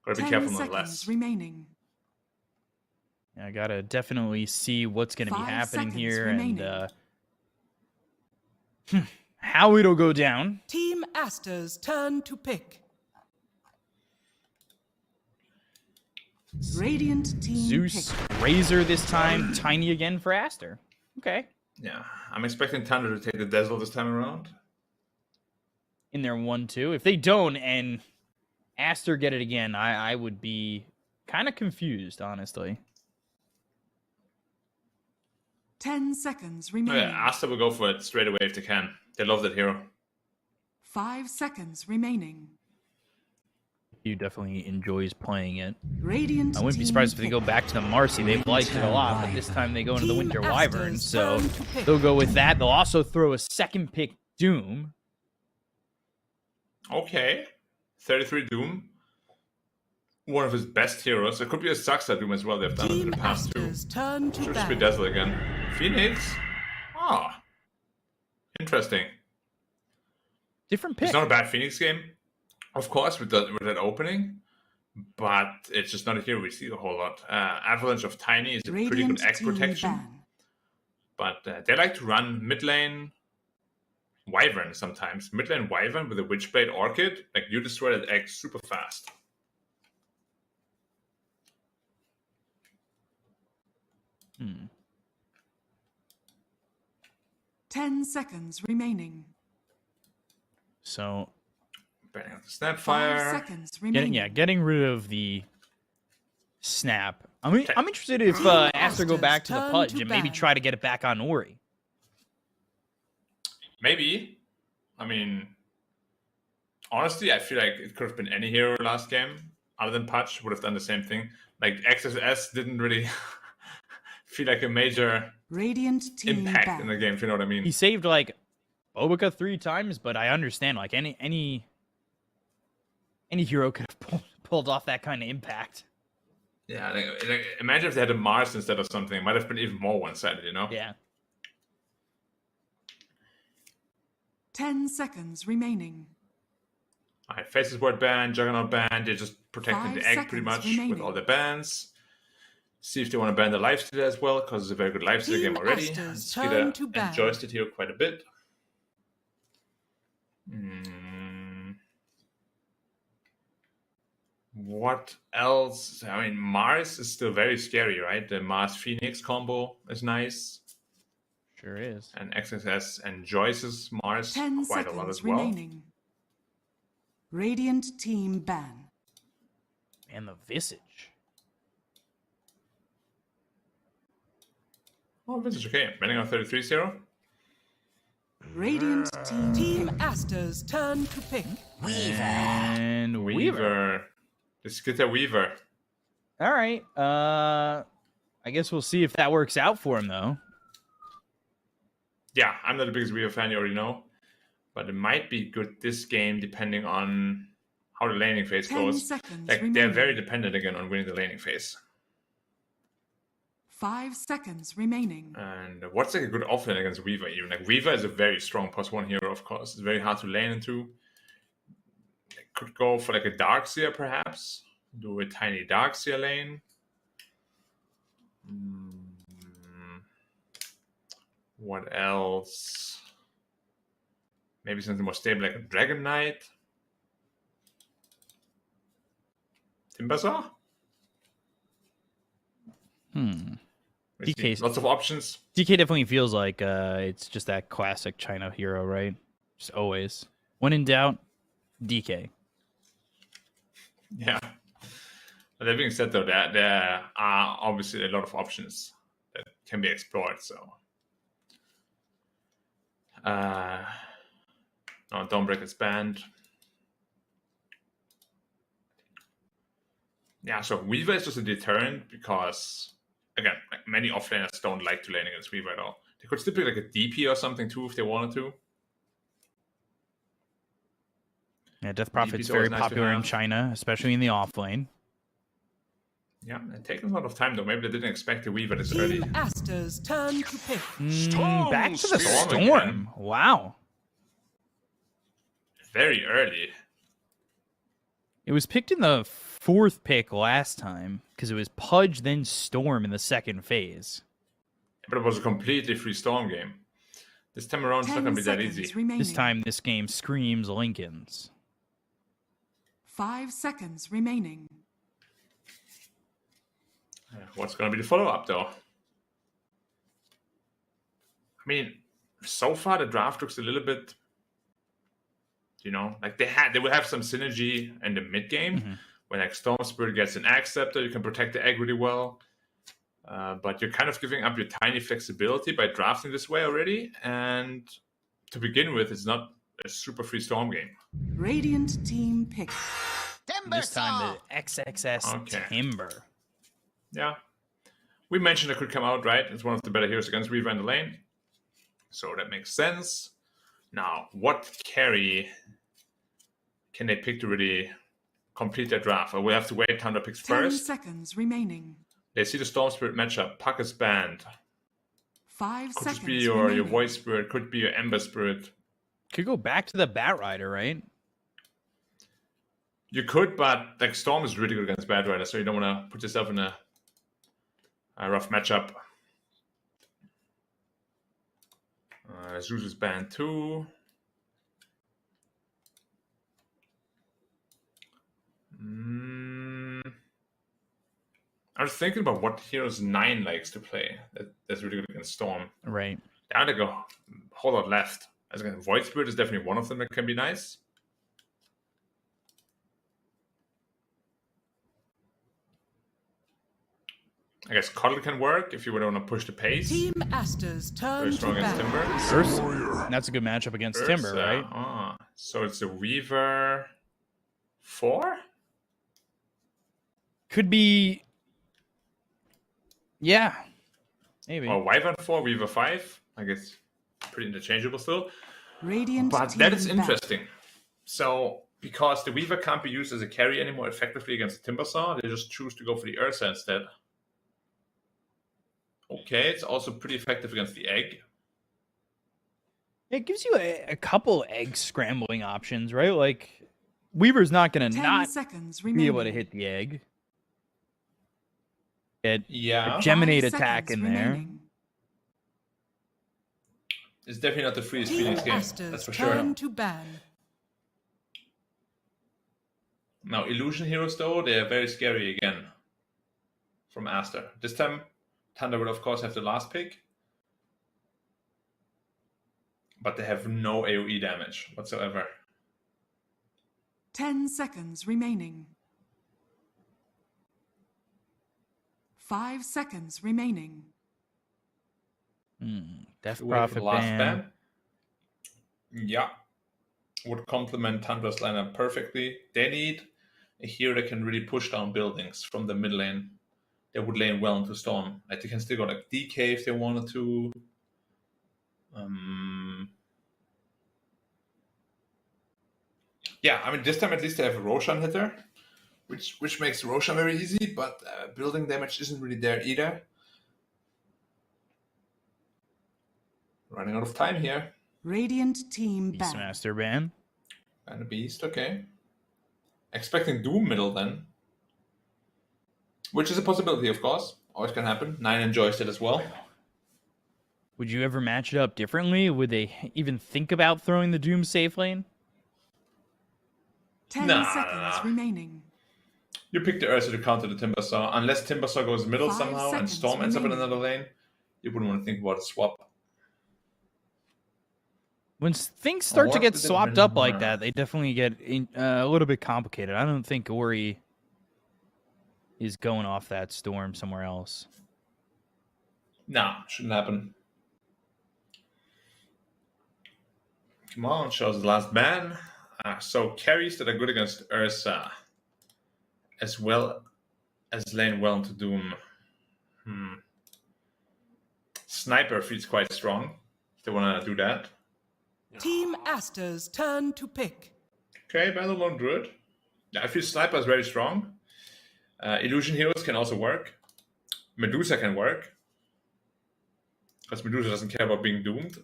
Gotta be careful nonetheless. Remaining. I gotta definitely see what's gonna be happening here remaining. and how it'll go down. Team Aster's turn to pick. Radiant team Zeus, pick. Razor this time, Tiny again for Aster. Okay. Yeah, I'm expecting Tundra to take the Dazzle this time around. In their 1-2. If they don't and Aster get it again, I would be kind of confused, honestly. 10 seconds Oh, remaining. yeah, Aster will go for it straight away if they can. They love that hero. 5 seconds remaining. He definitely enjoys playing it. Radiant I wouldn't be surprised if they go back to the Marcy. They've liked it a lot, but this time they go into the Winter Wyvern, so they'll go with that. They'll also throw a second pick Doom. Okay. 33 Doom. One of his best heroes. It could be a Saxa Doom as well. They've done it in the past too. Turn to Should just be Dazzle again. Phoenix. Ah. Interesting. Different pick. It's not a bad Phoenix game, of course, with that opening. But it's just not a hero we see a whole lot. Avalanche of Tiny is a pretty good X protection. But they like to run mid lane Wyvern sometimes. Mid lane Wyvern with a Witchblade Orchid. Like, you destroy that X super fast. Hmm. 10 seconds remaining. So, Banning out the 5 Snapfire. seconds remaining. getting rid of the snap. I'm interested if Aster go back to the Pudge and maybe try to get it back on Ori. Maybe. I mean, honestly, I feel like it could have been any hero last game, other than Pudge, would have done the same thing. Like, XSS didn't really feel like a major Radiant team impact in the game, if you know what I mean. He saved like Obika 3 times, but I understand like any hero could have pulled off that kind of impact. Yeah, like, imagine if they had a Mars instead of something. It might have been even more one-sided, you know? Yeah. 10 seconds remaining. Alright, Faces Word ban, Juggernaut ban. They're just protecting 5 the egg pretty seconds much remaining. with all the bans. See if they want to ban the lifesteal as well, because it's a very good lifesteal game already. And Skida enjoys it here quite a bit. What else? I mean, Mars is still very scary, right? The Mars Phoenix combo is nice. Sure is. And XSS enjoys Mars 10 quite a lot seconds as well. remaining. Radiant team ban. And the Visage. Oh, this is okay. Banning on 33-0. Radiant team Aster's turn to pick. And Weaver. The Skitter Weaver. All right. I guess we'll see if that works out for him, though. Yeah, I'm not the biggest Weaver fan, you already know. But it might be good this game, depending on how the laning phase 10 goes. seconds Like, they're remaining. very dependent again on winning the laning phase. 5 seconds remaining. And what's like a good offlane against Weaver even? Like, Weaver is a very strong +1 hero, of course. It's very hard to lane into. They could go for like a Darkseer, perhaps. Do a tiny Darkseer lane. What else? Maybe something more stable like a Dragon Knight. Timbersaw? DK, lots of options. DK definitely feels like it's just that classic China hero, right? Just always. When in doubt, DK. Yeah. But that being said, though, there are obviously a lot of options that can be explored. So, no, Dawnbreaker is banned. Yeah, so Weaver is just a deterrent because, again, like many offlaners don't like to lane against Weaver at all. They could still pick like a DP or something too if they wanted to. Yeah, Death Prophet's very popular in China, especially in the offlane. Yeah, it's taking a lot of time though. Maybe they didn't expect the Weaver this early. Aster's turn to pick. Back to the Storm. Wow. Very early. It was picked in the 4th pick last time because it was Pudge, then Storm in the second phase. But it was a completely free Storm game. This time around, it's not going to be that easy. Remaining. This time, this game screams Lincolns. 5 seconds remaining. What's going to be the follow-up, though? I mean, so far the draft looks a little bit, like they will have some synergy in the mid game. When like Storm Spirit gets an Egg Scepter, you can protect the egg really well. But you're kind of giving up your tiny flexibility by drafting this way already. And to begin with, it's not a super free Storm game. Radiant team pick. This time the XXS Timber. Yeah. We mentioned it could come out, right? It's one of the better heroes against Reaver in the lane. So that makes sense. Now, what carry can they pick to really complete their draft? Or we'll have to wait. Tundra picks 10 first. seconds remaining. They see the Storm Spirit matchup. Puck is banned. 5 Could seconds just be your Void Spirit. Could be your Ember Spirit. Could go back to the Bat Rider, right? You could, but like Storm is really good against Bat Rider, so you don't want to put yourself in a rough matchup. Zeus is banned too. I was thinking about what heroes 9 likes to play. That's really good against Storm. Right. There are a whole lot left. As again, Void Spirit is definitely one of them that can be nice. I guess Cuddle can work if you would want to push the pace. Team Aster's turn. Very strong against Timber. Ursa. That's a good matchup against Ursa. Timber, right? So it's a Weaver 4? Could be. Yeah. Maybe. Or Wyvern 4, Weaver 5. I guess pretty interchangeable still. Radiant but that is interesting. So, because the Weaver can't be used as a carry anymore effectively against the Timbersaw, they just choose to go for the Ursa instead. Okay, it's also pretty effective against the egg. It gives you a couple egg scrambling options, right? Like, Weaver's not going to not be able to hit the egg. Get a Geminate attack in there. It's definitely not the freest Phoenix game, that's for sure. Now, Illusion Heroes, though, they are very scary again from Aster. This time, Tundra would, of course, have the last pick. But they have no AoE damage whatsoever. 10 seconds remaining. 5 seconds remaining. Death Prophet ban. Yeah. Would complement Tundra's lineup perfectly. They need a hero that can really push down buildings from the mid lane. They would lane well into Storm. Like they can still go like DK if they wanted to. Yeah, I mean this time at least they have a Roshan hitter, which makes Roshan very easy, but building damage isn't really there either. Running out of time here. Radiant team ban. Beastmaster ban. And a Beast, okay. Expecting Doom middle then. Which is a possibility, of course. Always can happen. 9 enjoys it as well. Would you ever match it up differently? Would they even think about throwing the Doom safe lane? 10 seconds remaining. You pick the Ursa to counter the Timbersaw. Unless Timbersaw goes middle somehow and Storm ends up in another lane, you wouldn't want to think about a swap. When things start to get swapped up like that, they definitely get a little bit complicated. I don't think Ori is going off that Storm somewhere else. Nah, shouldn't happen. Come on, shows the last ban. So carries that are good against Ursa, as well as lane well into Doom. Sniper feels quite strong if they want to do that. Team Aster's turn to pick. Okay, Battlebone Druid. Yeah, I feel Sniper is very strong. Illusion Heroes can also work. Medusa can work. Because Medusa doesn't care about being doomed.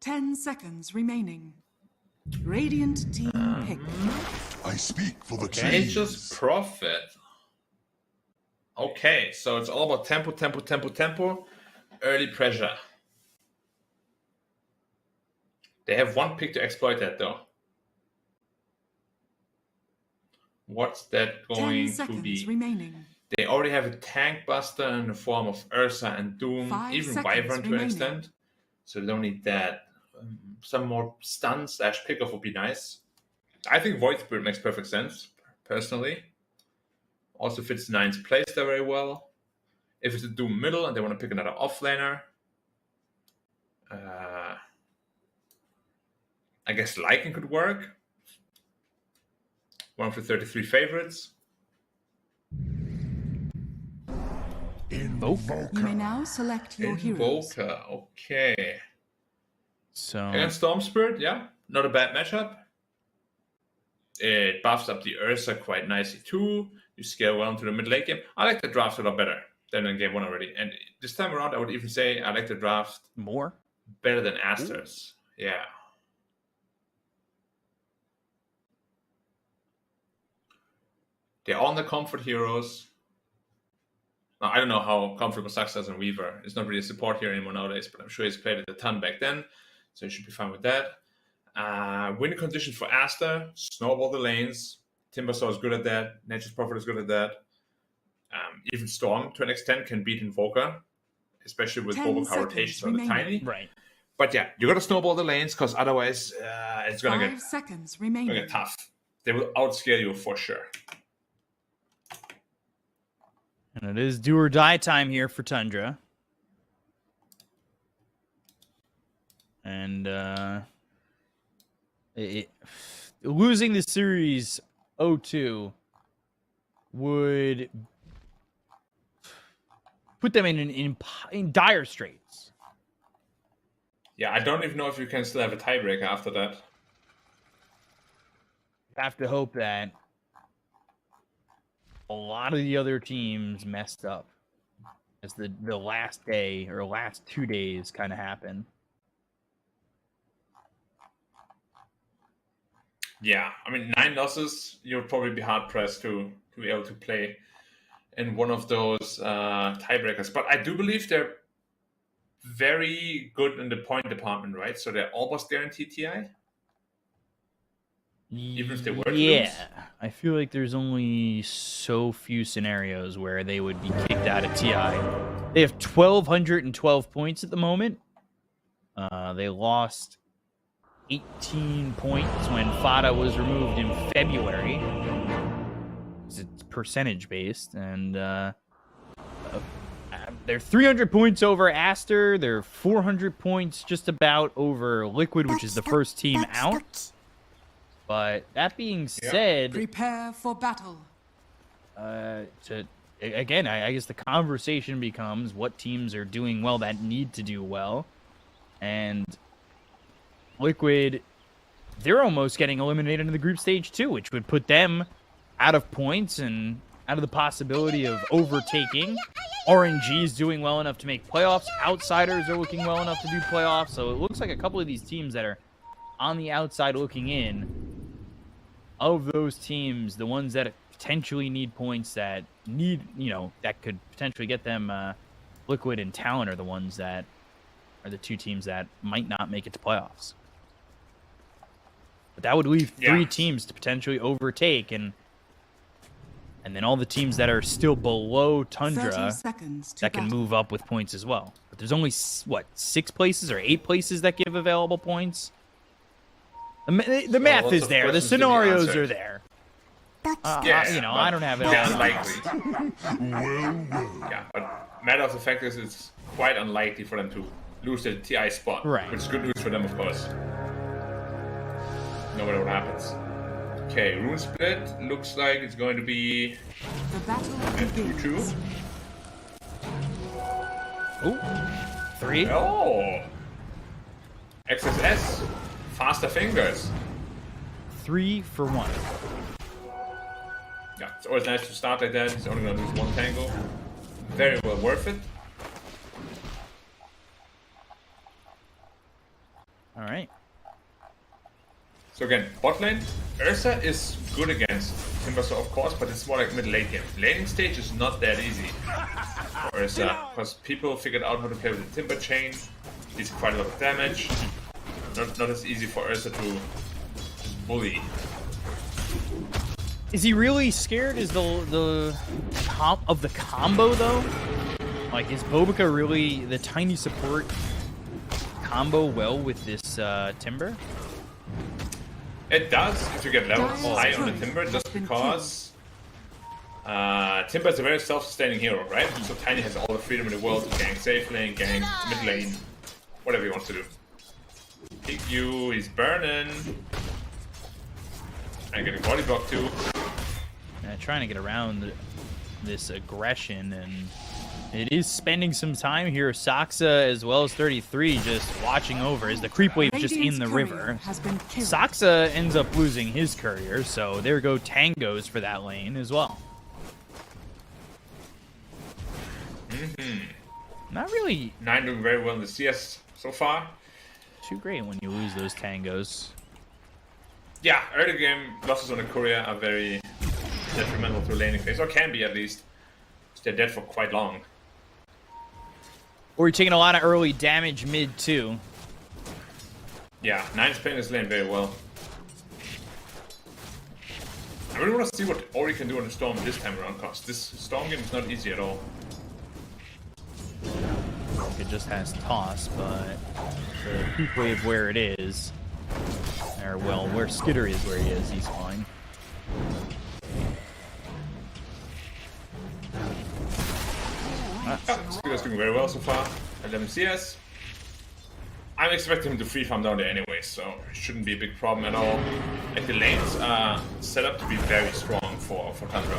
Ten seconds remaining. Radiant team pick. I speak for the Nature's Prophet. Okay, so it's all about tempo. Early pressure. They have one pick to exploit that, though. What's that going 10 seconds to be? remaining. They already have a tank buster in the form of Ursa and Doom, 5 even seconds Wyvern to an remaining. extent. So they don't need that. Some more stun / pickoff would be nice. I think Void Spirit makes perfect sense, personally. Also fits Nine's playstyle very well. If it's a Doom middle and they want to pick another offlaner, I guess Lycan could work. One of the 33 favorites. Invoker. You may now select your heroes. Invoker, okay. So Against Storm Spirit, yeah, not a bad matchup. It buffs up the Ursa quite nicely too. You scale well into the mid late game. I like the draft a lot better than in game 1 already. And this time around, I would even say I like the draft more better than Aster's. Yeah. They're all the comfort heroes. Now, I don't know how comfortable Sax is in Weaver. It's not really a support hero anymore nowadays, but I'm sure he's played it a ton back then, so he should be fine with that. Winning condition for Aster, snowball the lanes. Timbersaw is good at that. Nature's Prophet is good at that. Even Storm, to an extent, can beat Invoker, especially with 10 Bobo rotations on the remaining. tiny. right. But yeah, you got to snowball the lanes because otherwise it's going to 5 seconds get remaining. tough. They will outscale you for sure. And it is do or die time here for Tundra. And losing the series 0-2 would put them in dire straits. Yeah, I don't even know if you can still have a tiebreaker after that. Have to hope that a lot of the other teams messed up as the last day or last 2 days kind of happen. Yeah, I mean, 9 losses, you'll probably be hard-pressed to be able to play in one of those tiebreakers. But I do believe they're very good in the point department, right? So they're almost guaranteed TI? Even if they were to lose? I feel like there's only so few scenarios where they would be kicked out of TI. They have 1,212 points at the moment. They lost 18 points when Fada was removed in February. It's percentage based, and they're 300 points over Aster. They're 400 points just about over Liquid, which is the first team out. But that being said, prepare for battle. I guess the conversation becomes what teams are doing well that need to do well, and Liquid, they're almost getting eliminated in the group stage too, which would put them out of points and out of the possibility of overtaking. RNG is doing well enough to make playoffs. Outsiders are looking well enough to do playoffs. So it looks like a couple of these teams that are on the outside looking in, of those teams, the ones that potentially need points, that need, that could potentially get them Liquid and Talon, are the ones that are the two teams that might not make it to playoffs. But that would leave 3 teams to potentially overtake, and then all the teams that are still below Tundra that can move up with points as well. But there's only, 6 places or 8 places that give available points? The math is there. The scenarios are there. I don't have it all. Unlikely. Yeah, but matter of the fact is it's quite unlikely for them to lose their TI spot. Right. Which is good news for them, of course. No matter what happens. Okay, Rune Split looks like it's going to be the battle begins. 2-2. Ooh, 3. Oh! XSS. Faster fingers. 3 for 1. Yeah, it's always nice to start like that. He's only going to lose 1 tango. Very well worth it. All right. So again, bot lane, Ursa is good against Timbersaw, of course, but it's more like mid-late game. Laning stage is not that easy for Ursa, because people figured out how to play with the Timber chain. It's quite a lot of damage. Not as easy for Ursa to just bully. Is he really scared? Is the combo though? Like, is Bobica really the tiny support combo well with this Timber? It does if you get level high on the Timber, just because Timber is a very self-sustaining hero, right? So Tiny has all the freedom in the world to gank safe lane, gank mid lane, whatever he wants to do. Peek you, he's burning. I get a body block too. Trying to get around this aggression, and it is spending some time here. Saxa as well as 33 just watching over as the creep wave just in the river. Saxa ends up losing his courier, so there go tangos for that lane as well. Not really 9 doing very well in the CS so far. too great when you lose those tangos. Yeah, early game losses on the courier are very detrimental to laning phase, or can be at least. They're dead for quite long. Or you're taking a lot of early damage mid too. Yeah, 9's playing this lane very well. I really want to see what Ori can do on the Storm this time around, because this Storm game is not easy at all. It just has toss, but the heat wave where it is, or well, where Skitter is where he is, he's fine. Skitter's doing very well so far. 11 CS. I'm expecting him to free farm down there anyway, so it shouldn't be a big problem at all. Like, the lanes are set up to be very strong for Tundra.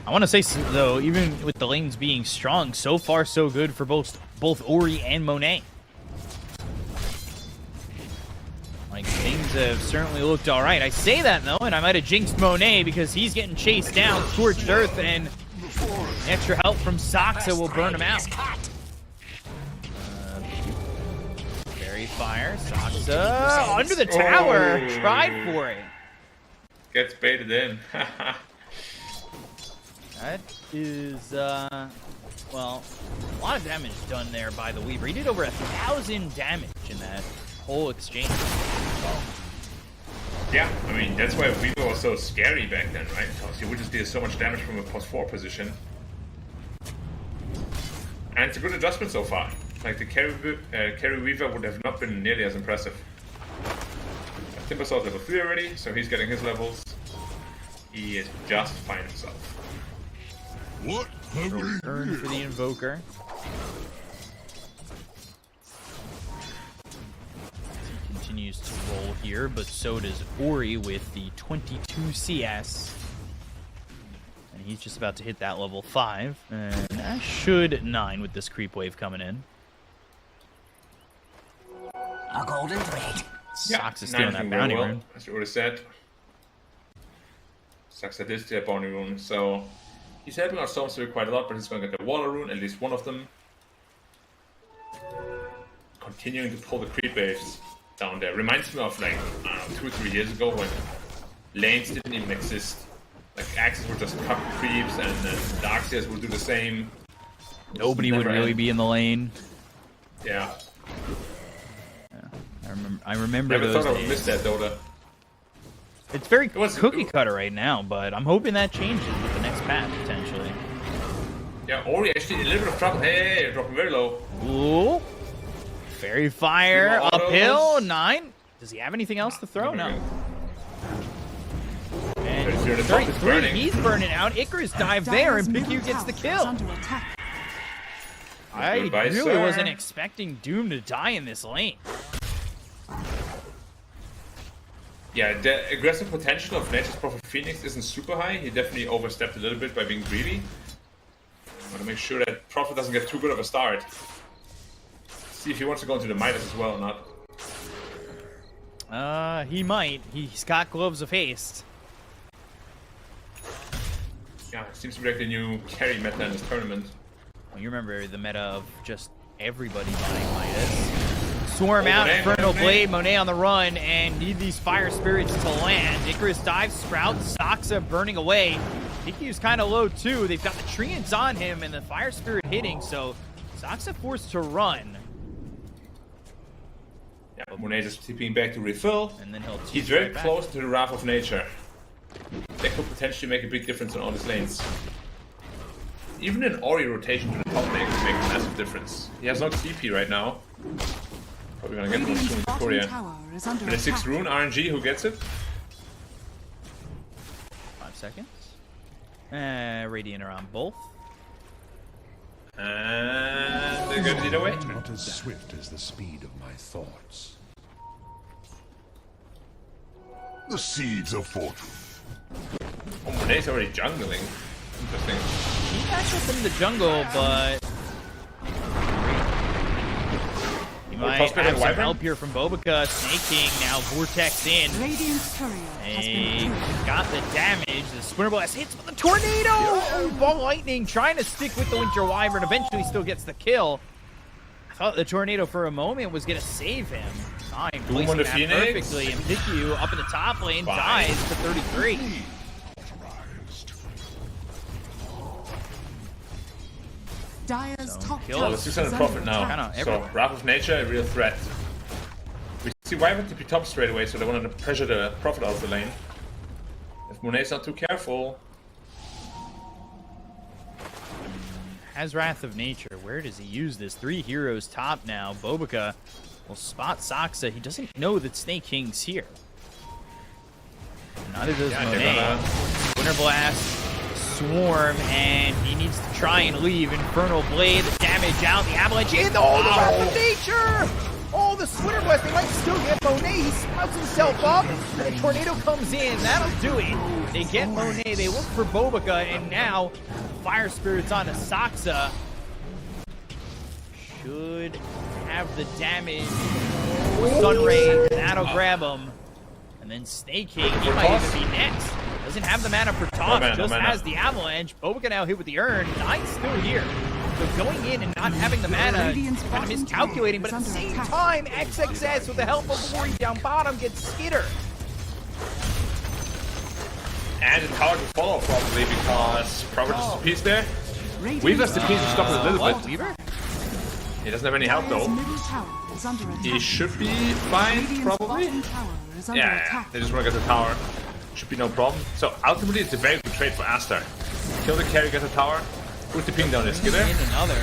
I want to say, though, even with the lanes being strong, so far so good for both Ori and Monet. Like, things have certainly looked alright. I say that, though, and I might have jinxed Monet because he's getting chased down, Scorched Earth, and extra help from Saxa will burn him out. Fairy Fire, Saxa, under the tower, tried for it. Gets baited in. That is, well, a lot of damage done there by the Weaver. He did over 1,000 damage in that whole exchange. Yeah, I mean, that's why Weaver was so scary back then, right? Because he would just deal so much damage from a +4 position. And it's a good adjustment so far. Like, the carry Weaver would have not been nearly as impressive. Timbersaw level 3 already, so he's getting his levels. He is just fine himself. What have we Earn for the Invoker. He continues to roll here, but so does Ori with the 22 CS. And he's just about to hit that level 5. And that should 9 with this creep wave coming in. A golden thread. Sox is stealing that bounty rune. As you already said. Saxa did steal a bounty rune, so he's helping our Storms through quite a lot, but he's going to get the Waller rune, at least one of them. Continuing to pull the creep waves down there. Reminds me of, like, I don't know, 2 or 3 years ago when lanes didn't even exist. Like, Axes would just cut creeps, and then the Darkseers would do the same. Nobody would really be in the lane. Yeah. I remember Never those thought I would days. miss that, Dota. It's very cookie cutter right now, but I'm hoping that changes with the next patch, potentially. Yeah, Ori actually in a little bit of trouble. Hey, you're dropping very low. Ooh. Fairy Fire, uphill, 9. Does he have anything else to throw? No. And 33, he's burning out. Icarus dive there, and Piku gets the kill. I really wasn't expecting Doom to die in this lane. Yeah, the aggressive potential of Nature's Prophet Phoenix isn't super high. He definitely overstepped a little bit by being greedy. I want to make sure that Prophet doesn't get too good of a start. See if he wants to go into the Midas as well or not. He might. He's got Gloves of Haste. Yeah, it seems to be like the new carry meta in this tournament. Well, you remember the meta of just everybody buying Midas. Swarm out, Monet, Infernal Monet. Blade, Monet on the run, and need these Fire Spirits to land. Icarus dives, Sprout, Saxa burning away. Hikiu's kind of low too. They've got the Treants on him and the Fire Spirit hitting, so Saxa forced to run. Yeah, Monet just TPing back to refill. And then He's very close to the Wrath of Nature. That could potentially make a big difference on all his lanes. Even an Ori rotation to the top lane could make a massive difference. He has no TP right now. Probably gonna get one soon in Korea. And a 6 rune RNG, who gets it? 5 seconds. Radiant are on both. And they're good either way. Not as swift as the speed of my thoughts. The seeds of fortune. Oh, Monet's already jungling. Interesting. He backs up in the jungle, but he might have some help here from Bobica. Snake King now Vortex in. Hey, got the damage. The Splinter Blast hits with the Tornado! Oh, Ball Lightning trying to stick with the Winter Wyvern. Eventually still gets the kill. I thought the Tornado for a moment was going to save him. Time placing that perfectly. And Piku up in the top lane dies to 33. Dire's top Well, the 600 profit now. So, Wrath of Nature, a real threat. We see Wyvern TP top straight away, so they wanted to pressure the profit out of the lane. If Monet's not too careful. Has Wrath of Nature. Where does he use this? 3 heroes top now. Bobica will spot Saxa. He doesn't know that Snake King's here. Neither does Monet. Winter Blast. Swarm, and he needs to try and leave. Infernal Blade, the damage out, the avalanche in. Oh, the Wrath of Nature! Oh, the Winter Blast, they might still get Monet. He sprouts himself up, and the Tornado comes in. That'll do it. They get Monet, they look for Bobica, and now Fire Spirit's on to Saxa. Should have the damage. Sunray, that'll grab him. And then Snake King, he might even be next. Doesn't have the mana for toss, just has the avalanche. Bobica now hit with the urn. Nine's still here. So going in and not having the mana, kind of miscalculating, but at the same time, XXS with the help of Ori down bottom gets Skitter. And it's hard to follow probably because Proper just a piece there. Weaver's the piece to stop it a little bit. Weaver? He doesn't have any help though. He should be fine, probably. Yeah, they just want to get the tower. Should be no problem. So ultimately, it's a very good trade for Aster. Kill the carry, get the tower, put the ping down the Skitter. Another.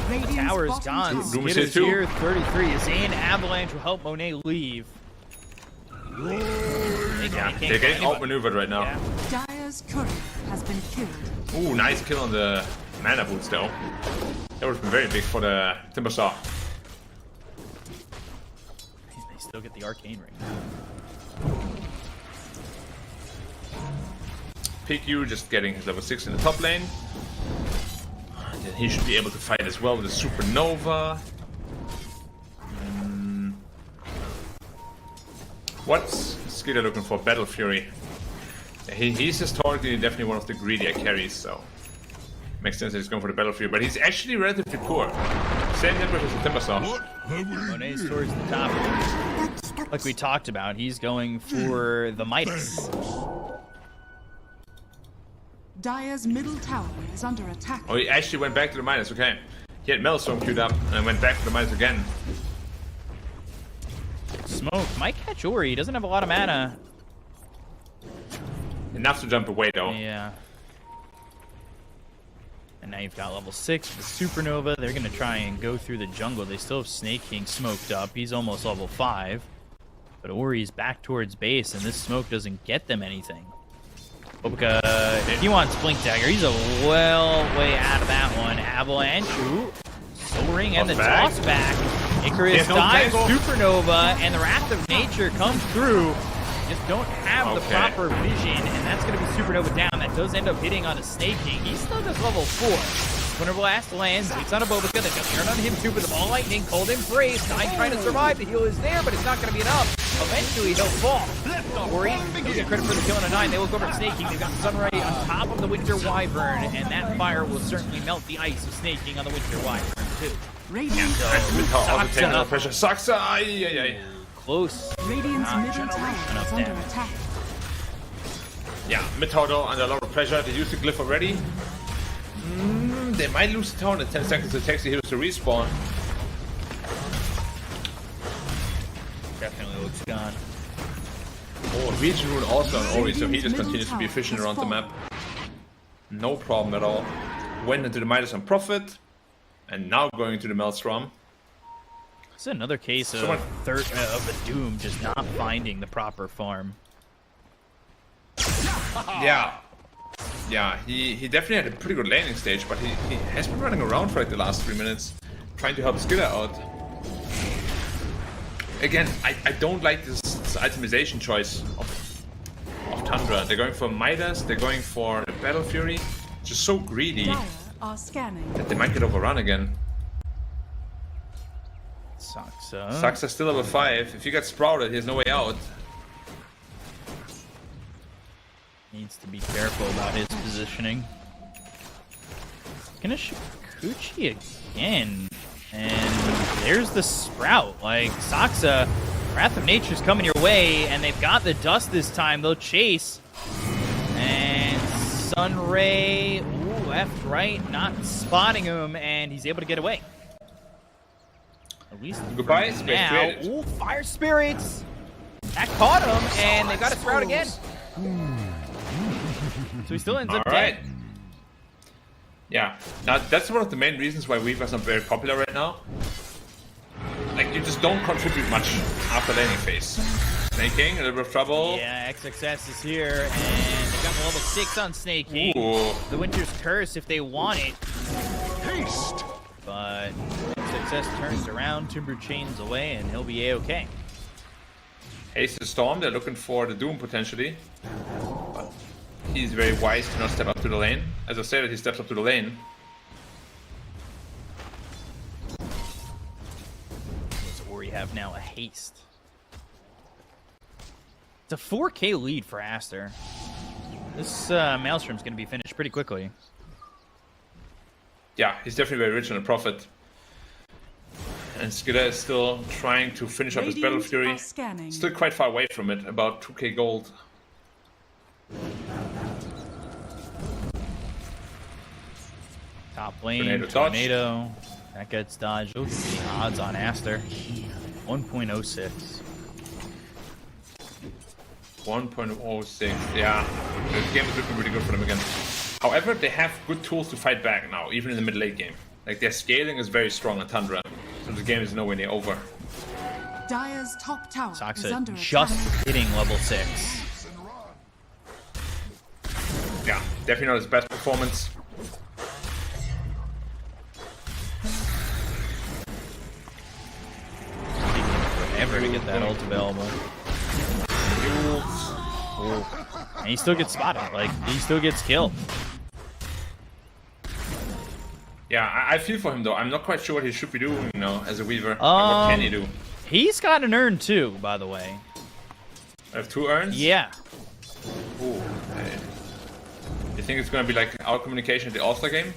The tower is gone. Skitter's here. 33 is in. Avalanche will help Monet leave. Yeah, they're getting outmaneuvered right now. Yeah. Dire's courier has been killed. Ooh, nice kill on the mana boots though. That would have been very big for the Timber Saw. They still get the Arcane Ring. PQ just getting his level 6 in the top lane. And then he should be able to fight as well with the Supernova. What's Skitter looking for? Battle Fury. He's historically definitely one of the greedier carries, so makes sense that he's going for the Battle Fury, but he's actually relatively poor. Same number as the Timber Saw. Monet's towards the top. Like we talked about, he's going for the Midas. Dire's middle tower is under attack. Oh, he actually went back to the Midas, okay. He had Maelstrom queued up and went back to the Midas again. Smoke might catch Ori. He doesn't have a lot of mana. Enough to jump away though. Yeah. And now you've got level 6 with the Supernova. They're going to try and go through the jungle. They still have Snake King smoked up. He's almost level 5. But Ori's back towards base, and this smoke doesn't get them anything. Bobica, he wants Blink Dagger. He's a well way out of that one. Avalanche, ooh, Soul Ring, and the toss back. Icarus dives, Supernova, and the Wrath of Nature comes through. Just don't have the proper vision, and that's going to be Supernova down. That does end up hitting on a Snake King. He's still just level 4. Winter Blast lands, hits on a Bobica. They just turn on him too with the Ball Lightning. Cold Embrace. Nine trying to survive. The heal is there, but it's not going to be enough. Eventually, he'll fall. Ori doesn't get credit for the kill on a 9. They look over at Snake King. They've got Sunray on top of the Winter Wyvern, and that fire will certainly melt the ice of Snake King on the Winter Wyvern, too. Radiant's Also taking out pressure. Saxa! Close. Radiant's middle tower is under damage. attack. Yeah, mid tower though, under a lot of pressure. They used the glyph already. They might lose the tower in the 10 seconds it takes the heroes to respawn. Definitely looks gone. Oh, region rune also on Ori, so he just continues to be efficient around the map. No problem at all. Went into the Midas on Prophet, and now going to the Maelstrom. This is another case of the Doom just not finding the proper farm. Yeah, he definitely had a pretty good landing stage, but he has been running around for like the last 3 minutes, trying to help Skidder out. Again, I don't like this itemization choice of Tundra. They're going for Midas, they're going for the Battle Fury. Just so greedy Dire are scanning. that they might get overrun again. Saxa. Saxa's still level 5. If he gets sprouted, he has no way out. Needs to be careful about his positioning. Gonna shoot Kuchi again. And there's the sprout. Like, Saxa, Wrath of Nature's coming your way, and they've got the dust this time. They'll chase. And Sunray, ooh, left, right, not spotting him, and he's able to get away. At least Goodbye, for Space now. Created. Ooh, Fire Spirits! That caught him, and they got a sprout again. So he still ends up dead. Yeah, now that's one of the main reasons why Weaver's not very popular right now. Like, you just don't contribute much after laning phase. Snake King, a little bit of trouble. Yeah, XXS is here, and they got the level 6 on Snake King. Ooh. The Winter's Curse if they want it. Haste! But XXS turns around, Timber chains away, and he'll be A-okay. Haste the Storm, they're looking for the Doom potentially. But he's very wise to not step up to the lane. As I said, he steps up to the lane. Does Ori have now a haste? It's a 4K lead for Aster. This Maelstrom's going to be finished pretty quickly. Yeah, he's definitely very rich on the Prophet. And Skidder is still trying to finish up his Battle Fury. Still quite far away from it, about 2k gold. Top lane, Tornado. That gets dodged. Look at the odds on Aster. 1.06. 1.06, yeah. This game is looking really good for them again. However, they have good tools to fight back now, even in the mid-late game. Like, their scaling is very strong on Tundra, so the game is nowhere near over. Dire's top tower is under Saxa just attack. hitting level 6. Yeah, definitely not his best performance. Forever to get that ult available. And he still gets spotted. Like, he still gets killed. Yeah, I feel for him though. I'm not quite sure what he should be doing now as a Weaver. What can he do? He's got an urn too, by the way. I have 2 urns? Yeah. Ooh, you think it's gonna be like our communication at the All-Star game?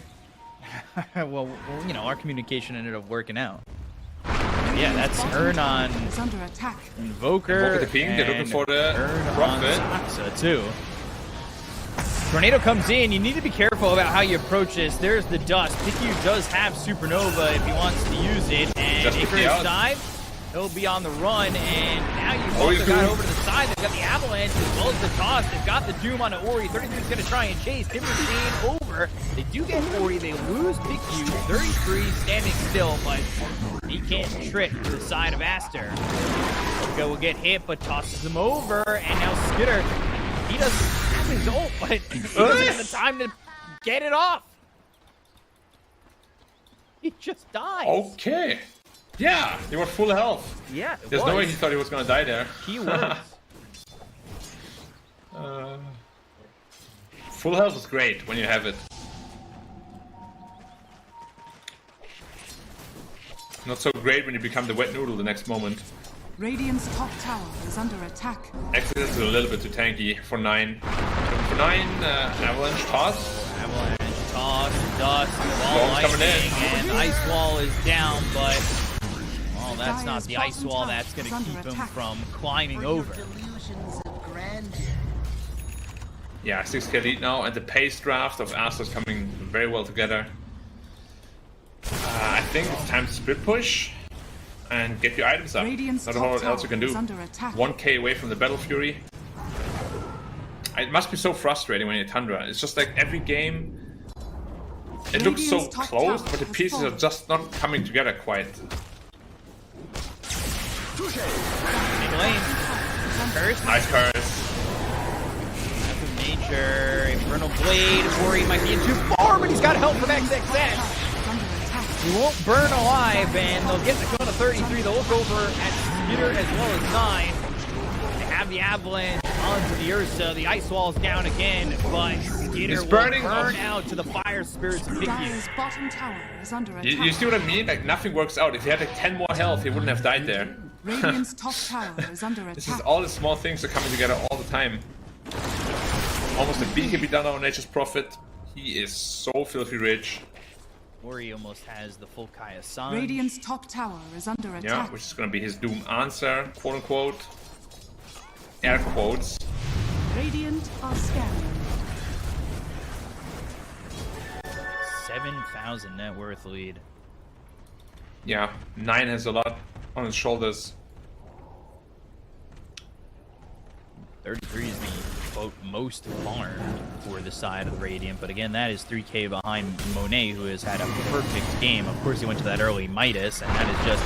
well, you know, our communication ended up working out. Yeah, that's urn on Is under attack. Invoker. Invoker the King, they're looking for the urn Prophet. on Saxa too. Tornado comes in. You need to be careful about how you approach this. There's the dust. PGL does have Supernova if he wants to use it. And Just Icarus dive. He'll be on the run. And now you've also got over to the side. They've got the Avalanche as well as the toss. They've got the Doom on Ori. 33 is going to try and chase. Timber chain over. They do get Ori. They lose PGL. 33 standing still, but he can't trip to the side of Aster. Olga will get hit, but tosses him over. And now Skidder, he doesn't have his ult, but he doesn't have the time to get it off. He just dies. Okay. Yeah, he was full health. Yeah, There's no way he thought he was gonna die there. Keywords. Full health is great when you have it. Not so great when you become the wet noodle the next moment. Radiant's top tower is under attack. Exodus is a little bit too tanky for 9. For 9, Avalanche toss. Avalanche toss, dust, wall lightning, and the ice wall is down, but well, that's not the ice wall that's going to keep him from climbing over. Yeah, 6k lead now, and the pace draft of Aster is coming very well together. I think it's time to split push and get your items up. Not a whole lot else you can do. 1k away from the Battle Fury. It must be so frustrating when you're Tundra. It's just like every game, it looks so close, but the pieces are just not coming together quite. Nice curse. Major Infernal Blade. Worry might be in too far, but he's got help from XXX. He won't burn alive, and they'll get the kill to 33. They'll look over at Skitter as well as 9. They have the Avalanche onto the Ursa. The ice wall's down again, but Skitter will burn out to the Fire Spirit's Pickies. You see what I mean? Like, nothing works out. If he had like 10 more health, he wouldn't have died there. Radiant's top tower is under attack. This is all the small things are coming together all the time. Almost a beat can be done on Nature's Prophet. He is so filthy rich. Ori almost has the full Kaya San. Radiant's top tower is under attack. Yeah, which is going to be his Doom answer, quote unquote. Air quotes. Radiant are scanning. 7,000 net worth lead. Yeah, 9 has a lot on his shoulders. 33 is the quote most farmed for the side of the Radiant, but again, that is 3k behind Monet, who has had a perfect game. Of course, he went to that early Midas, and that has just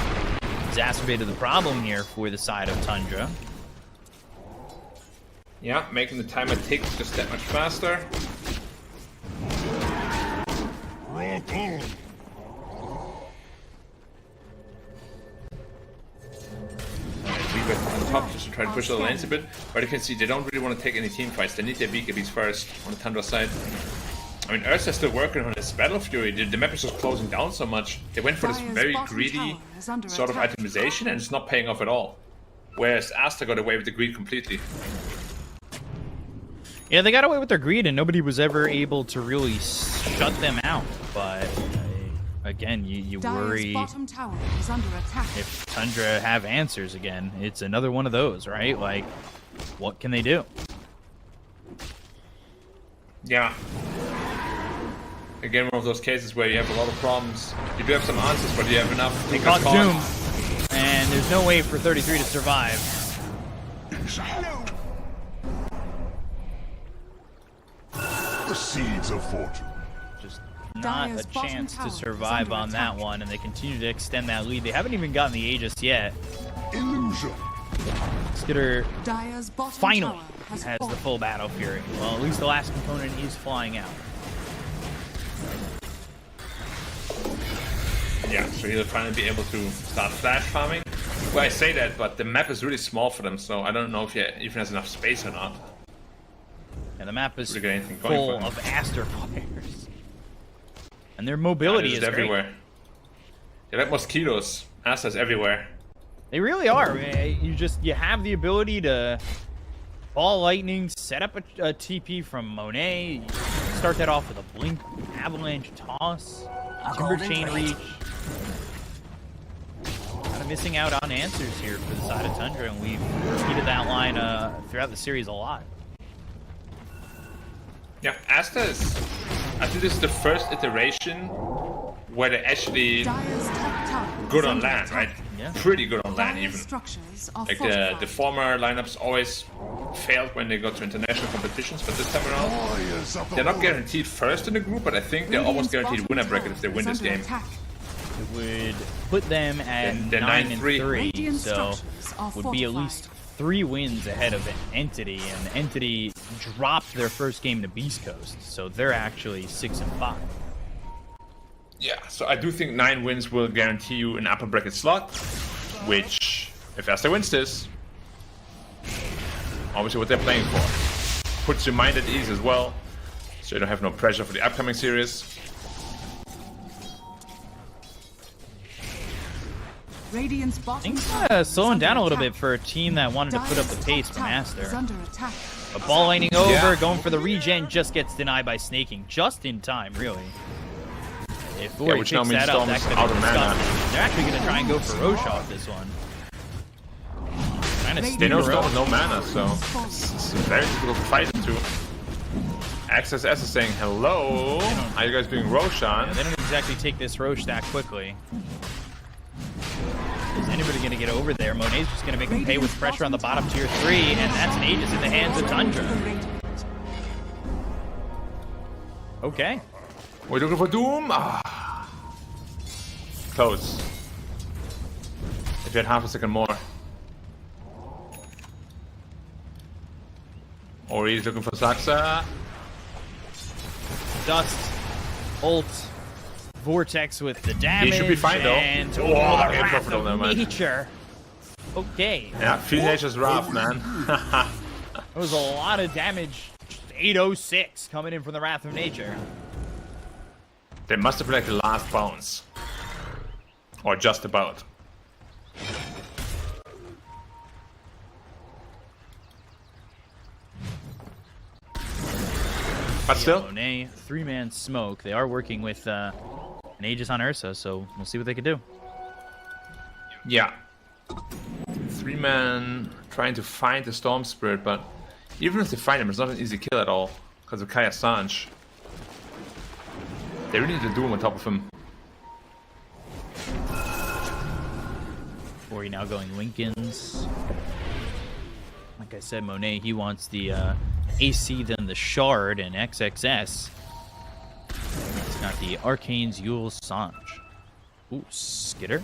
exacerbated the problem here for the side of Tundra. Yeah, making the timer tick just that much faster. On top just to try to push the lanes a bit, but you can see they don't really want to take any team fights. They need their BKBs first on the Tundra side. I mean, Ursa is still working on his Battle Fury. The map is just closing down so much. They went for this very greedy sort of itemization, and it's not paying off at all. Whereas Aster got away with the greed completely. Yeah, they got away with their greed, and nobody was ever able to really shut them out. But again, you worry if Tundra have answers again. It's another one of those, right? Like, what can they do? Yeah. Again, one of those cases where you have a lot of problems. You do have some answers, but you have enough. They caught Doom, and there's no way for 33 to survive. The seeds of fortune. Just not a chance to survive on that one, and they continue to extend that lead. They haven't even gotten the Aegis yet. Illusion. Skitter finally has the full Battle Fury. Well, at least the last component is flying out. Yeah, so he'll finally be able to start flash farming. Well, I say that, but the map is really small for them, so I don't know if he even has enough space or not. And the map is full of Aster players. And their mobility is everywhere. Great. They're like mosquitoes. Aster's everywhere. They really are. You have the ability to ball lightning, set up a TP from Monet, start that off with a blink, avalanche toss, timber chain reach. Kind of missing out on answers here for the side of Tundra, and we've repeated that line throughout the series a lot. Yeah, Aster is, I think this is the first iteration where they're actually good on land, right? Yeah. Pretty good on land, even. Like the former lineups always failed when they got to international competitions, but this time around, they're not guaranteed first in the group, but I think they're almost guaranteed winner bracket if they win this game. It would put them at 9-3, so would be at least 3 wins ahead of Entity, and Entity dropped their first game to Beast Coast, so they're actually 6-5. Yeah, so I do think 9 wins will guarantee you an upper bracket slot, which, if Aster wins this, obviously what they're playing for. Puts your mind at ease as well, so you don't have no pressure for the upcoming series. Things slowing down a little bit for a team that wanted to put up the pace from Aster. A ball lining over, going for the regen, just gets denied by snaking. Just in time, really. If Ori picks that up, that could have been disgusting. They're actually going to try and go for Roche off this one. They know Storm has no mana, so it's very difficult to fight into. XSS is saying hello. How are you guys doing Roshan? Yeah, they don't exactly take this Roche that quickly. Is anybody going to get over there? Monet's just going to make him pay with pressure on the bottom tier 3, and that's an Aegis in the hands of Tundra. Okay. We're looking for Doom. Ah. Close. If you had half a second more. Ori's looking for Saxa. Dust, ult, Vortex with the damage. He should be fine though. And the Wrath of Nature. Okay. Yeah, Field Nature's rough, man. That was a lot of damage. 806 coming in from the Wrath of Nature. They must have been like the last bounce. Or just about. But still, Monet, 3-man smoke. They are working with an Aegis on Ursa, so we'll see what they can do. yeah. 3-man trying to find the Storm Spirit, but even if they find him, it's not an easy kill at all because of Kaya Sanj. They really need to do him on top of him. Ori now going Lincolns. Like I said, Monet, he wants the AC, then the Shard, and XXS. He's got the Arcane's Yule Sanj. Ooh, Skitter.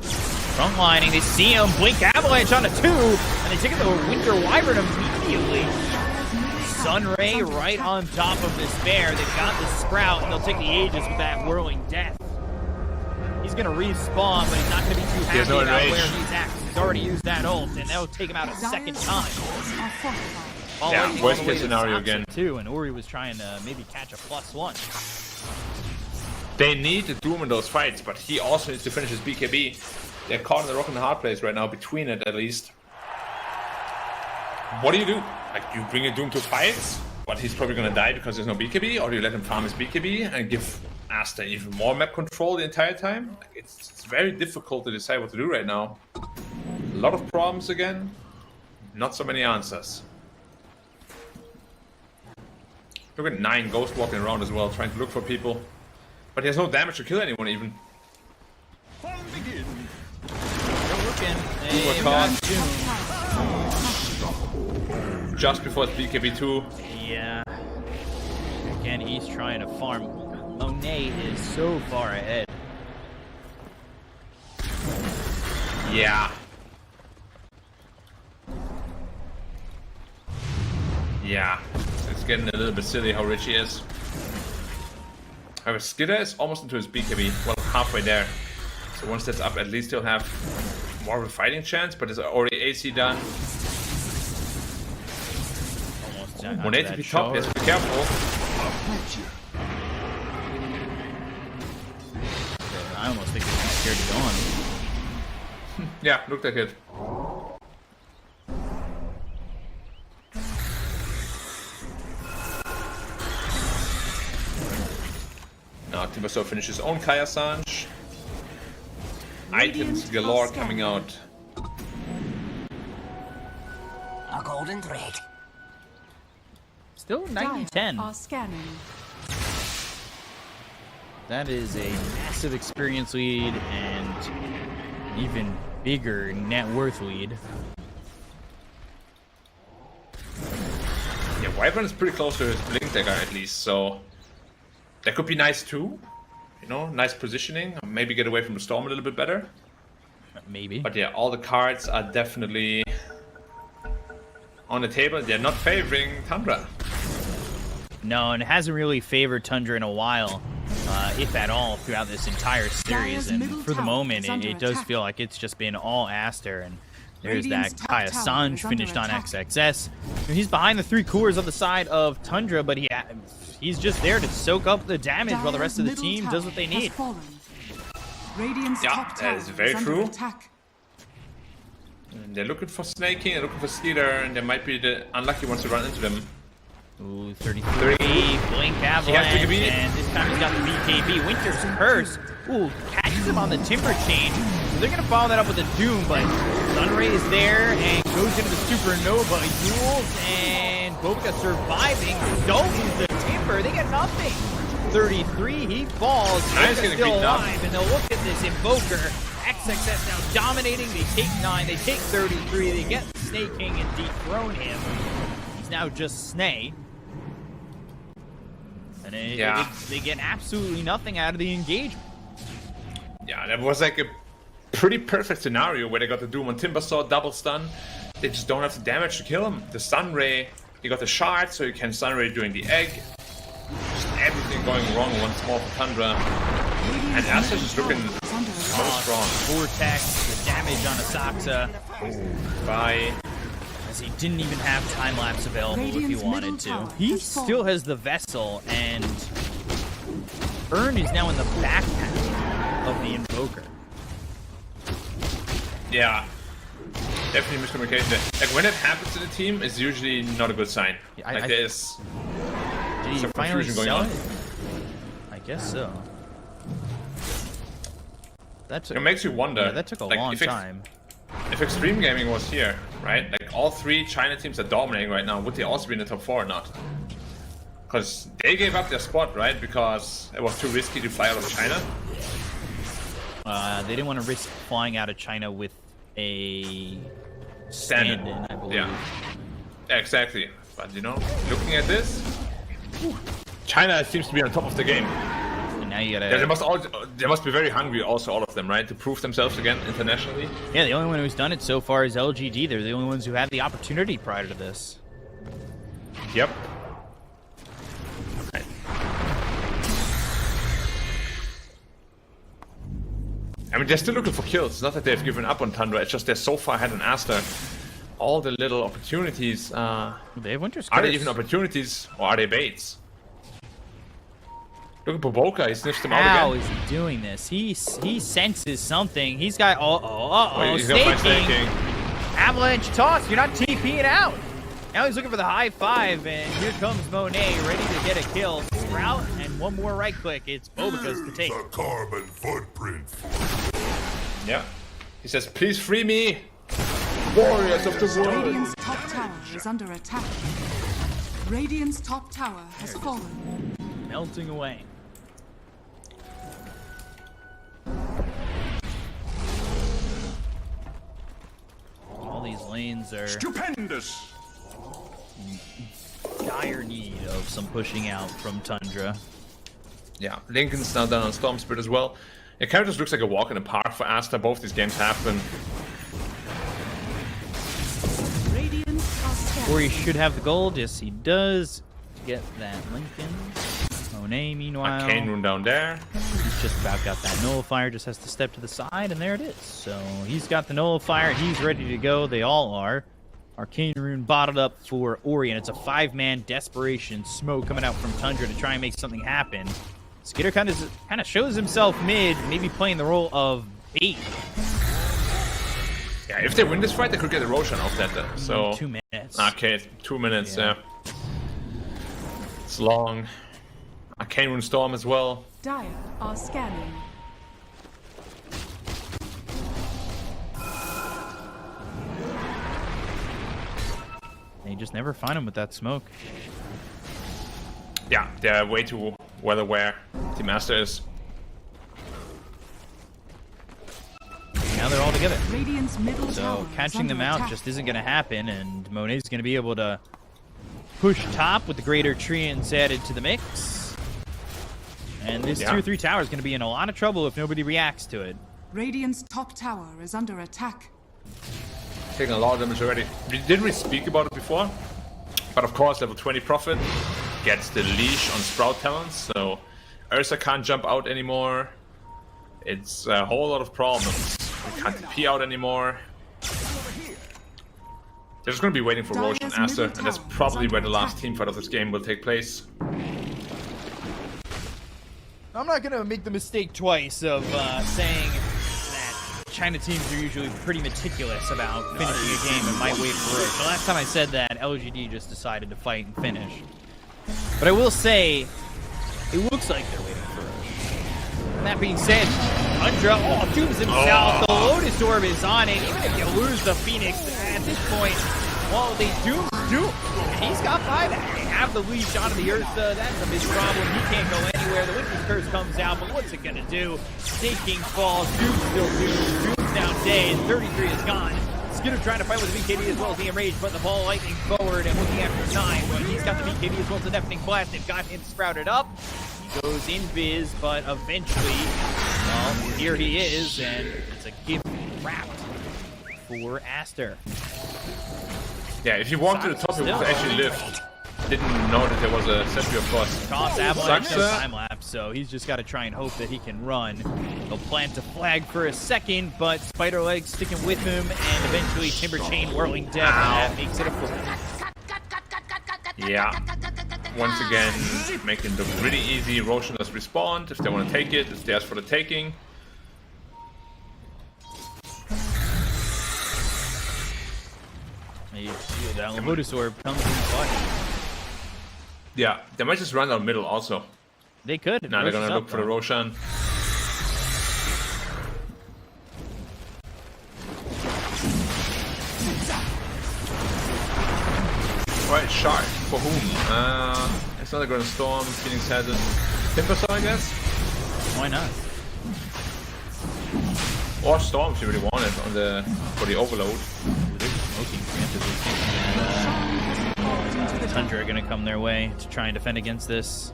Frontlining, they see him, blink Avalanche on a 2, and they take the Winter Wyvern immediately. Sunray right on top of this bear. They've got the Sprout, and they'll take the Aegis with that Whirling Death. He's going to respawn, but he's not going to be too happy about where he's at. He's already used that ult, and that'll take him out a second time. Yeah, worst case scenario again. Too, and Ori was trying to maybe catch a +1. They need to do him in those fights, but he also needs to finish his BKB. They're caught in the rock and the hard place right now, between it at least. What do? Like, you bring a Doom to fights, but he's probably gonna die because there's no BKB, or do you let him farm his BKB and give Aster even more map control the entire time? Like, it's very difficult to decide what to do right now. A lot of problems again, not so many answers. Look at 9 Ghost walking around as well, trying to look for people. But he has no damage to kill anyone even. Just before it's BKB2. Yeah. Again, he's trying to farm. Monet is so far ahead. Yeah. Yeah. It's getting a little bit silly how rich he is. However, Skitter is almost into his BKB. Well, halfway there. So once that's up, at least he'll have more of a fighting chance, but it's already AC done. Monet to be top, he has to be careful. I almost think he's scared to go on. Yeah, looked like it. Now Timbersaw finishes his own Kaya Sanj. Items galore coming out. A golden thread. Still 9-10. Are scanning. That is a massive experience lead and even bigger net worth lead. Yeah, Wyvern is pretty close to his Blink Dagger at least, so that could be nice too. You know, nice positioning. Maybe get away from the Storm a little bit better. Maybe. But yeah, all the cards are definitely on the table. They're not favoring Tundra. No, and it hasn't really favored Tundra in a while, if at all, throughout this entire series. And for the moment, it does feel like it's just been all Aster. And there's that Kaya Sanj finished on XXS. And he's behind the 3 cores on the side of Tundra, but he's just there to soak up the damage while the rest of the team does what they need. Yeah, that is very true. And they're looking for Snaking, they're looking for Skeeter, and they might be the unlucky ones to run into them. Ooh, 33. Blink Avalanche. And this time he's got the BKB. Winter's Curse. Ooh, catches him on the Timber Chain. So they're going to follow that up with a Doom, but Sunray is there and goes into the Supernova. Yules and Boca surviving. Dalton's the Timber. They get nothing. 33, he falls. Nice, Boca's still alive, and they'll look at this Invoker. XXS now dominating. They take 9, they take 33. They get Snake King and dethrone him. He's now just Snay. And they get absolutely nothing out of the engagement. Yeah, that was like a pretty perfect scenario where they got the Doom on Timbersaw, double stun. They just don't have the damage to kill him. The Sunray, you got the shard, so you can Sunray during the egg. Just everything going wrong once more for Tundra. And Aster is looking so strong. Vortex, the damage on Asaxa. Ooh, bye. As he didn't even have time lapse available if he wanted to. He still has the Vessel, and Urn is now in the backpack of the Invoker. Yeah. Definitely miscommunication there. Like, when it happens to the team, it's usually not a good sign. Yeah, like, there's did he some finally confusion going sell on. it? I guess so. It makes you wonder. Yeah, that took a long time. If Extreme Gaming was here, right? Like, all 3 China teams are dominating right now. Would they also be in the top 4 or not? Because they gave up their spot, right? Because it was too risky to fly out of China. They didn't want to risk flying out of China with a Stand-in, I believe. Yeah, exactly. But you know, looking at this, China seems to be on top of the game. And now you gotta. Yeah, they must be very hungry, also all of them, right, to prove themselves again internationally. Yeah, the only one who's done it so far is LGD. They're the only ones who had the opportunity prior to this. Yep. I mean, they're still looking for kills. It's not that they've given up on Tundra. It's just they're so far ahead on Aster. All the little opportunities. They have Winter's Are Curse. they even opportunities, or are they baits? Look at Boboka. He sniffs them out How again. is he doing this? He senses something. He's got He's gonna find Snake Snaking. King. Avalanche toss. You're not TPing out. Now he's looking for the high 5, and here comes Monet, ready to get a kill. Sprout, and one more right click. It's Bobaca's to take. The carbon footprint. Yeah. He says, please free me. Warriors of the world. Radiant's top tower is under attack. Radiant's top tower has fallen. Melting away. All these lanes are Stupendous. dire need of some pushing out from Tundra. Yeah, Lincoln's now done on Storm Spirit as well. It kind of just looks like a walk in the park for Aster. Both these games have been. Radiant are scared. Or he should have the gold. Yes, he does. Get that Lincoln. Monet, meanwhile, Arcane Rune down there. he's just about got that Nullifier. Just has to step to the side, and there it is. So he's got the Nullifier. He's ready to go. They all are. Arcane Rune bottled up for Ori, and it's a 5-man desperation smoke coming out from Tundra to try and make something happen. Skitter kind of shows himself mid, maybe playing the role of bait. Yeah, if they win this fight, they could get a Roshan off that then. So 2 minutes. Okay, 2 minutes, yeah. It's long. Arcane Rune Storm as well. Dire are scanning. And you just never find him with that smoke. Yeah, they're way too well aware. Team Aster is. Now they're all together. Radiant's middle tower So is catching them under out attack. just isn't going to happen, and Monet's going to be able to push top with the Greater Treants added to the mix. And this 2 or 3 tower is going to be in a lot of trouble if nobody reacts to it. Radiant's top tower is under attack. Taking a lot of damage already. Didn't we speak about it before? But of course, level 20 Prophet gets the leash on Sprout talents, so Ursa can't jump out anymore. It's a whole lot of problems. We can't TP out anymore. They're just going to be waiting for Roche and Aster, and that's probably where the last team fight of this game will take place. I'm not going to make the mistake twice of saying that China teams are usually pretty meticulous about finishing a game and might wait for it. The last time I said that, LGD just decided to fight and finish. But I will say, it looks like they're waiting for it. That being said, Tundra dooms himself. The Lotus Orb is on it. Even if you lose the Phoenix at this point, well, they doom. He's got buyback. They have the leash onto the Ursa. That's a big problem. He can't go anywhere. The Winter's Curse comes out, but what's it going to do? Taking falls. Doom's still doomed. Doom's down dead. 33 is gone. Skitter trying to fight with the BKB as well as the Enraged, putting the ball lightning forward and looking after time. But he's got the BKB as well as the Deafening Blast. They've got him sprouted up. He goes invis, but eventually, well, here he is, and it's a gift wrapped for Aster. Yeah, if you walk to the top, you would actually live. Didn't know that there was a sentry, of course. Toss Avalanche time lapse, so he's just got to try and hope that he can run. He'll plant a flag for a second, but Spider Leg sticking with him, and eventually Timber Chain whirling death, and that makes it a full. Yeah. Once again, making it look really easy. Roshan does respond if they want to take it. It's theirs for the taking. That Lotus Orb comes in clutch. Yeah, they might just run down middle also. They could. Now they're gonna look for the Roshan. Right, Shark. For whom? It's not a Gonna Storm. Phoenix has it. Timbersaw, I guess? Why not? Or Storm if you really want it on the for the Overload. Tundra are going to come their way to try and defend against this.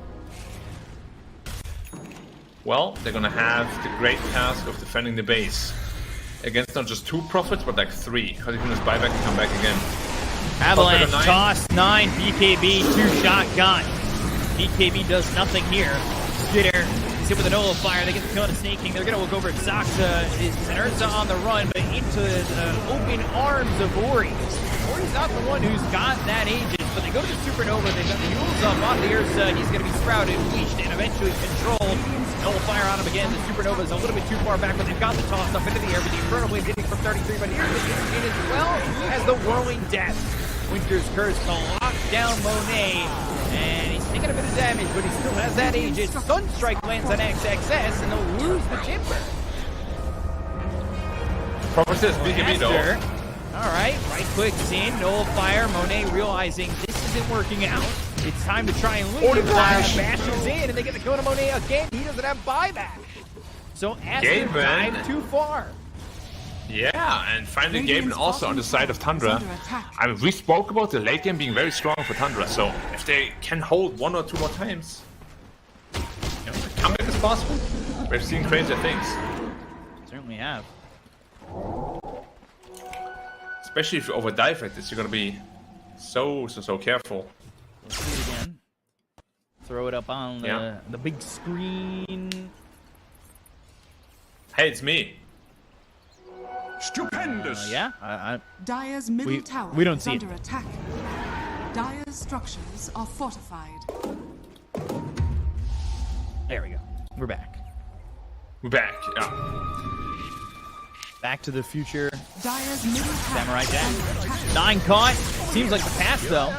Well, they're going to have the great task of defending the base. Against not just 2 Prophets, but like 3. Because you can just buy back and come back again. Avalanche, toss, 9, BKB, 2-shot gun. BKB does nothing here. Skitter is hit with a nullifier. They get the kill on a Snake King. They're going to look over at Zaxa. Is Ursa on the run, but into the open arms of Ori. Ori's not the one who's got that Aegis, but they go to the Supernova. They've got the Mules up on the Ursa. He's going to be sprouted, leashed, and eventually controlled. Nullifier on him again. The Supernova is a little bit too far back, but they've got the toss up into the air. But the Inferno Blade hitting from 33, but here's the in as well as the Whirling Death. Winter's Curse to lock down Monet, and he's taking a bit of damage, but he still has that Aegis. Sunstrike lands on XXS, and they'll lose the Timber. Prophet BKB though. Alright, right clicks in, nullifier. Monet realizing this isn't working out. It's time to try and lose. Bashes in, and they get the kill to Monet again. He doesn't have buyback. So Aster dived too far. Yeah, and finally Gaben also on the side of Tundra. I mean, we spoke about the late game being very strong for Tundra, so if they can hold 1 or 2 more times, you know, the comeback is possible. We've seen crazier things. Certainly have. Especially if you overdive like this, you're gonna be so careful. Let's see it again. Throw it up on the big screen. Hey, it's me. Stupendous. Yeah, Dire's middle tower we don't is see under attack. Dire's structures are fortified. there we go. We're back. We're back. Yeah. Back to the future. Dire's middle tower Samurai is Jack. under attack. 9 caught. Seems like the pass though.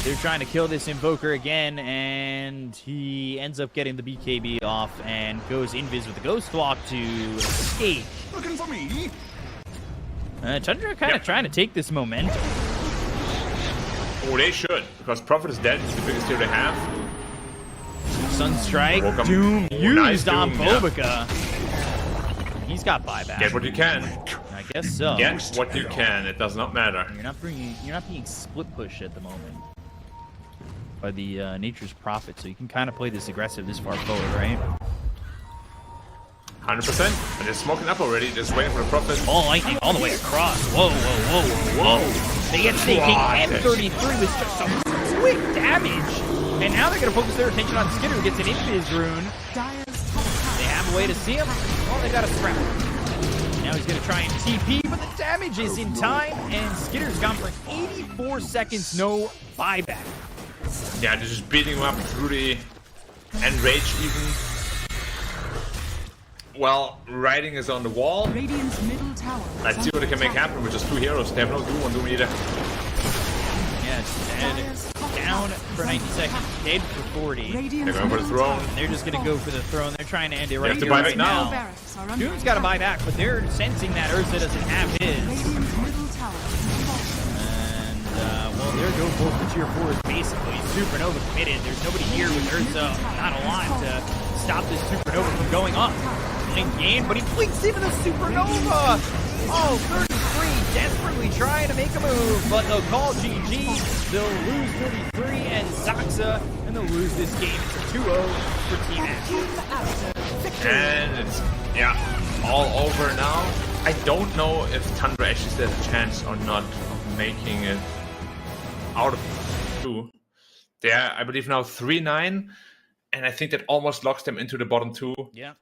They're trying to kill this Invoker again, and he ends up getting the BKB off and goes invis with the Ghost Walk to escape. Looking for me? Tundra kind of trying to take this momentum. Oh, they should, because Prophet is dead. It's the biggest tier they have. Sunstrike, Doom used nice on Doom, Bobica. He's got buyback. Get what you can. I guess so. Get what you can. It does not matter. You're not being split pushed at the moment by the Nature's Prophet, so you can kind of play this aggressive this far forward, right? 100%. And they're smoking up already. Just waiting for the Prophet. Oh, lightning all the way across. Whoa, whoa, whoa, whoa. They get Snake King M33 with just some quick damage. And now they're going to focus their attention on Skitter, who gets an invis rune. They have a way to see him. Well, they got a scrap. Now he's going to try and TP, but the damage is in time, and Skitter's gone for 84 seconds, no buyback. Yeah, they're just beating him up through the Enrage even. Well, writing is on the wall. Radiant's middle tower. Let's see what they can make happen with just 2 heroes. They have no Doom on Doom either. Yeah, dead. Down for 90 seconds. Dead for 40. They're going for the throne. They're just going to go for the throne. They're trying to end it right have to here, buy right back now. Doom's got to buy back, but they're sensing that Ursa doesn't have his. Radiant's middle tower. And, well, they're going for tier 4s, basically. Supernova committed. There's nobody here with Ursa not alive to stop this Supernova from going up. Lane gain, but he blinks into the Supernova! Oh, 33, desperately trying to make a move, but they'll call GG. They'll lose 33 and Zaxa, and they'll lose this game. It's a 2-0 for Team Aster. And it's, all over now. I don't know if Tundra actually still has a chance or not of making it out of 2. They're, I believe, now 3-9, and I think that almost locks them into the bottom 2. Yeah.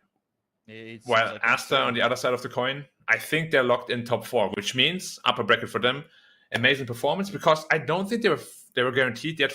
While Aster on the other side of the coin, I think they're locked in top 4, which means upper bracket for them. Amazing performance, because I don't think they were guaranteed yet